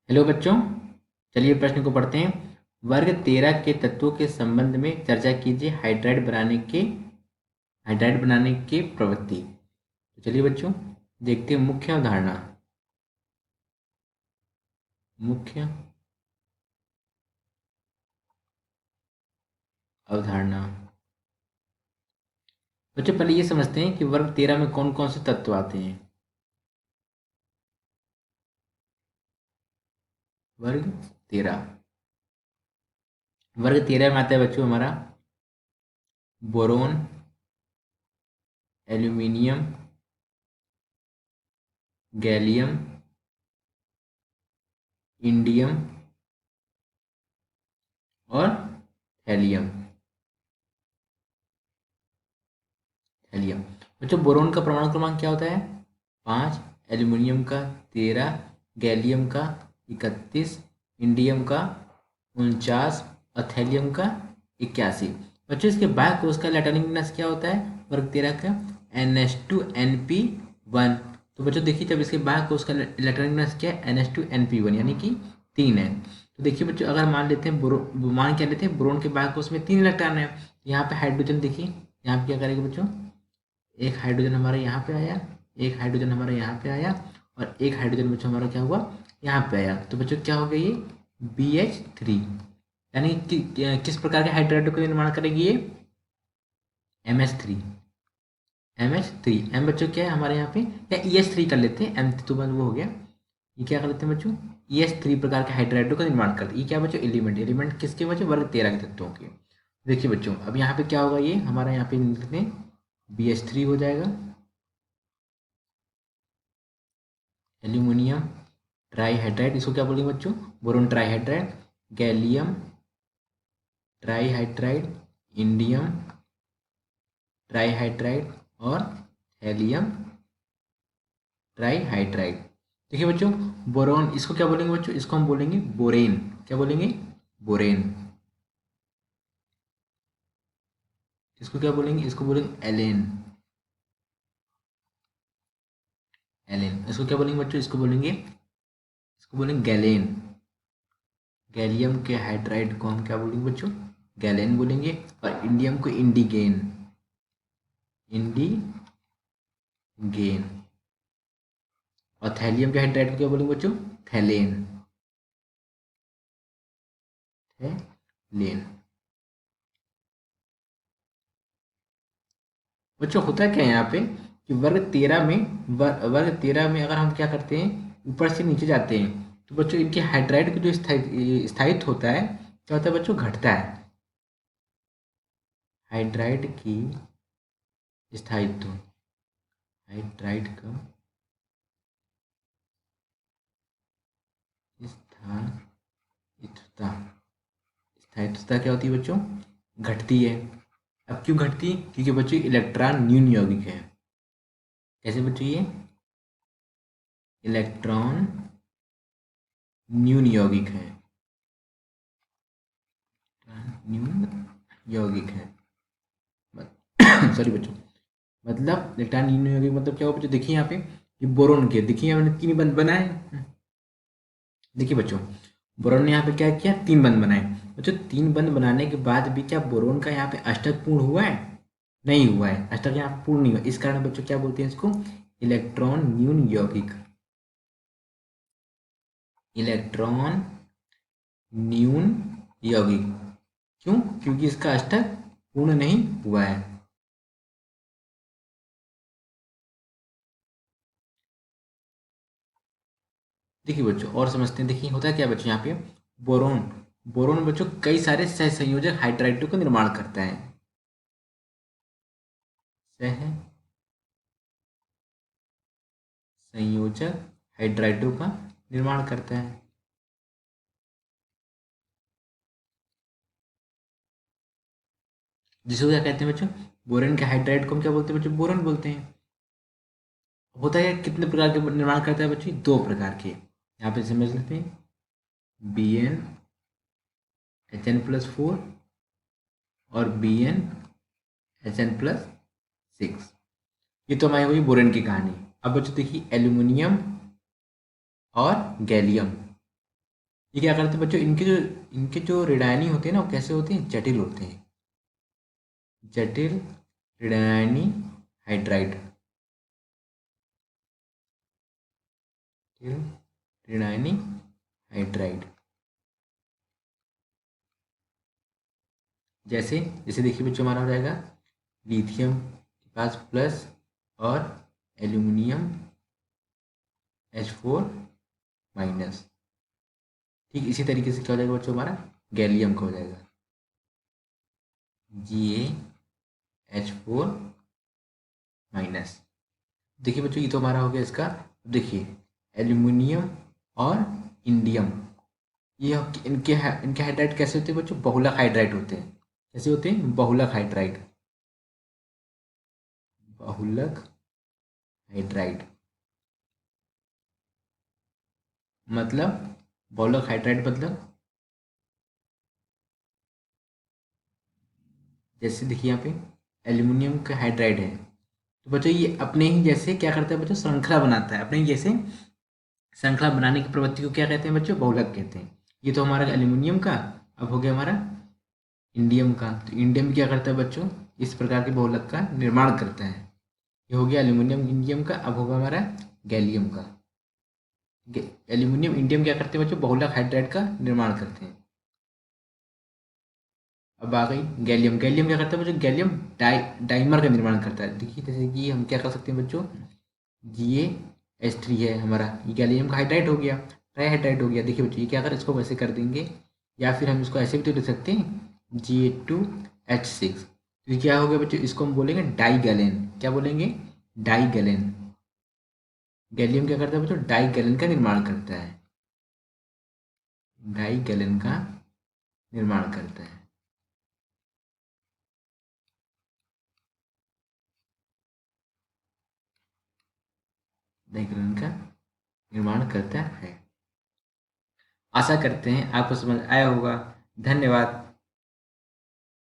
Hello बच्चों, चलिए प्रश्न को पढ़ते हैं। वर्ग 13 के तत्वों के संबंध में चर्चा कीजिए। हाइड्राइड बनाने की प्रवृत्ति। तो चलिए बच्चों, देखते हैं मुख्य अवधारणा। बच्चों पहले ये समझते हैं कि वर्ग 13 में कौन कौन से तत्व आते हैं। वर्ग 13 वर्ग 13 में आता है बच्चों हमारा बोरोन, एल्यूमिनियम, गैलियम, इंडियम और हेलियम। हेलियम। बच्चों बोरोन का परमाणु क्रमांक क्या होता है? 5, एल्यूमिनियम का 13, गैलियम का 31, इंडियम का 49 और थैलियम का 81। बच्चों इसके बाह्य कोश का इलेक्ट्रॉनिक विन्यास क्या होता है वर्ग 13 का? NH2NP1। तो बच्चों देखिए, जब इसके बाह्य कोश का इलेक्ट्रॉनिक विन्यास क्या है? NH2NP1 यानी कि 3 है। तो देखिए बच्चों, अगर मान लेते हैं मान क्या लेते हैं, बोरोन के बाह्य कोश में 3 इलेक्ट्रॉन है। यहाँ पे हाइड्रोजन देखिए, यहाँ पे क्या करेगा बच्चों? एक हाइड्रोजन हमारे यहाँ पे आया, एक हाइड्रोजन हमारे यहाँ पे आया और एक हाइड्रोजन बच्चों हमारा क्या हुआ? यहाँ पे आया। तो बच्चों क्या हो गया ये? BH3। यानी किस प्रकार के हाइड्राइड का निर्माण करेगी ये? MH3। MH3 एम बच्चों क्या है हमारे यहाँ पे, या EH3 कर लेते हैं। M तो बस वो हो गया। ये क्या कर लेते हैं बच्चों? EH3 प्रकार के हाइड्राइडो का निर्माण करते हैं। ये क्या बच्चों? एलिमेंट किसके बच्चों? वर्ग 13 के तत्वों के। देखिए बच्चों, अब यहाँ पे क्या होगा? ये हमारा यहाँ पे लिखते हैं BH3 हो जाएगा। एल्यूमिनियम ट्राईहाइड्राइड, इसको क्या बोलेंगे बच्चों? बोरोन ट्राईहाइड्राइड। गैलियम ट्राईहाइड्राइड, इंडियम ट्राईहाइड्राइड और हेलियम ट्राईहाइड्राइड। देखिए बच्चों, बोरोन इसको क्या बोलेंगे बच्चों? इसको हम बोलेंगे बोरेन। क्या बोलेंगे? बोरेन। इसको क्या बोलेंगे? इसको बोलेंगे एलेन। एलेन। इसको क्या बोलेंगे बच्चों? इसको बोलेंगे गैलेन। गैलियम के हाइड्राइड को हम क्या बोलेंगे बच्चों? गैलेन बोलेंगे। और इंडियम को इंडिगेन। इंडिगेन। और थैलियम के हाइड्राइड को क्या बोलेंगे बच्चों? थैलेन। थैलेन। बच्चों होता क्या है यहाँ पे कि वर्ग 13 में अगर हम क्या करते हैं, ऊपर से नीचे जाते हैं, तो बच्चों इनके हाइड्राइड का जो स्थायित्व होता है, क्या होता है बच्चों? घटता है। हाइड्राइड की स्थायित्व, हाइड्राइड का स्थायित्वता, स्थायित्वता क्या होती है बच्चों? घटती है। अब क्यों घटती है? क्योंकि बच्चों इलेक्ट्रॉन न्यून यौगिक है। कैसे बच्चों? ये इलेक्ट्रॉन न्यून यौगिक है। न्यून यौगिक है। सॉरी बच्चों, मतलब इलेक्ट्रॉन न्यून यौगिक मतलब क्या हो बच्चों? देखिए यहाँ पे, ये बोरोन के, देखिए यहाँ मैंने 3 बंध बनाए। देखिए बच्चों, बोरोन ने यहाँ पे क्या किया? 3 बंध बनाए। बच्चों 3 बंध बनाने के बाद भी क्या बोरोन का यहाँ पे अष्टक पूर्ण हुआ है? नहीं हुआ है। अष्टक यहाँ पूर्ण नहीं हुआ। इस कारण बच्चों क्या बोलते हैं इसको? इलेक्ट्रॉन न्यून यौगिक। इलेक्ट्रॉन न्यून यौगिक। क्यों? क्योंकि इसका अष्टक पूर्ण नहीं हुआ है। देखिए बच्चों और समझते हैं। देखिए होता है क्या बच्चों यहाँ पे, बोरोन बोरोन बच्चों कई सारे सहसंयोजक हाइड्राइडों का निर्माण करता है। सहसंयोजक हाइड्राइडों का निर्माण करता है। जिसको क्या कहते हैं बच्चों? बोरेन के हाइड्राइड को हम क्या बोलते हैं बच्चों? बोरॉन बोलते हैं। होता है कितने प्रकार के निर्माण करता है बच्चों? 2 प्रकार के। यहाँ पे समझ लेते हैं। BnHn+4 और BnHn+6। ये तो हमारी हुई बोरेन की कहानी। अब बच्चों देखिए एल्यूमिनियम और गैलियम। ये क्या करते हैं बच्चों, इनके जो ऋणायनी होते हैं ना, वो कैसे होते हैं, जटिल होते हैं, जटिल ऋणायनी हाइड्राइड, ऋणायनी हाइड्राइड। जैसे जैसे देखिए बच्चों, हमारा हो जाएगा लिथियम के पास प्लस और एल्यूमिनियम H4 माइनस। ठीक इसी तरीके से क्या हो जाएगा बच्चों, हमारा गैलियम का हो जाएगा GaH4 माइनस। देखिए बच्चों, ये तो हमारा हो गया इसका। अब देखिए एल्यूमिनियम और इंडियम, ये इनके हाइड्राइड कैसे होते हैं बच्चों, बहुलक हाइड्राइड होते हैं। कैसे होते हैं, बहुलक हाइड्राइड, बहुलक हाइड्राइड। मतलब बहुलक हाइड्राइड मतलब, जैसे देखिए यहाँ पे एल्यूमिनियम का हाइड्राइड है, तो बच्चों ये अपने ही जैसे क्या करता है बच्चों, श्रृंखला बनाता है, अपने ही जैसे श्रृंखला बनाने की प्रवृत्ति को क्या कहते हैं बच्चों, बहुलक कहते हैं। ये तो हमारा एल्यूमिनियम का। अब हो गया हमारा इंडियम का, तो इंडियम क्या करता है बच्चों, इस प्रकार के बहुलक का निर्माण करता है। ये हो गया एल्यूमिनियम इंडियम का। अब होगा हमारा गैलियम का। एल्यूमिनियम इंडियम क्या करते हैं बच्चों, बहुलक हाइड्राइड का निर्माण करते हैं। अब आ गई गैलियम। गैलियम क्या करता है बच्चों, गैलियम डाइमर का निर्माण करता है। देखिए जैसे कि हम क्या कर सकते हैं बच्चों, GaH3 है हमारा, ये गैलियम का हाइड्राइड हो गया, ट्राई हाइड्राइड हो गया। देखिए बच्चों, ये क्या कर, इसको वैसे कर देंगे, या फिर हम इसको ऐसे भी तो लिख सकते हैं Ga2H6। तो ये क्या हो गया बच्चों, इसको हम बोलेंगे डाई गैलेन। क्या बोलेंगे, डाई गैलेन। गैलियम क्या करता है बच्चों, डाई गैलेन का निर्माण करता है, डाई गैलेन का निर्माण करता है, डाई गैलेन का निर्माण करता है। आशा करते हैं आपको समझ आया होगा। धन्यवाद।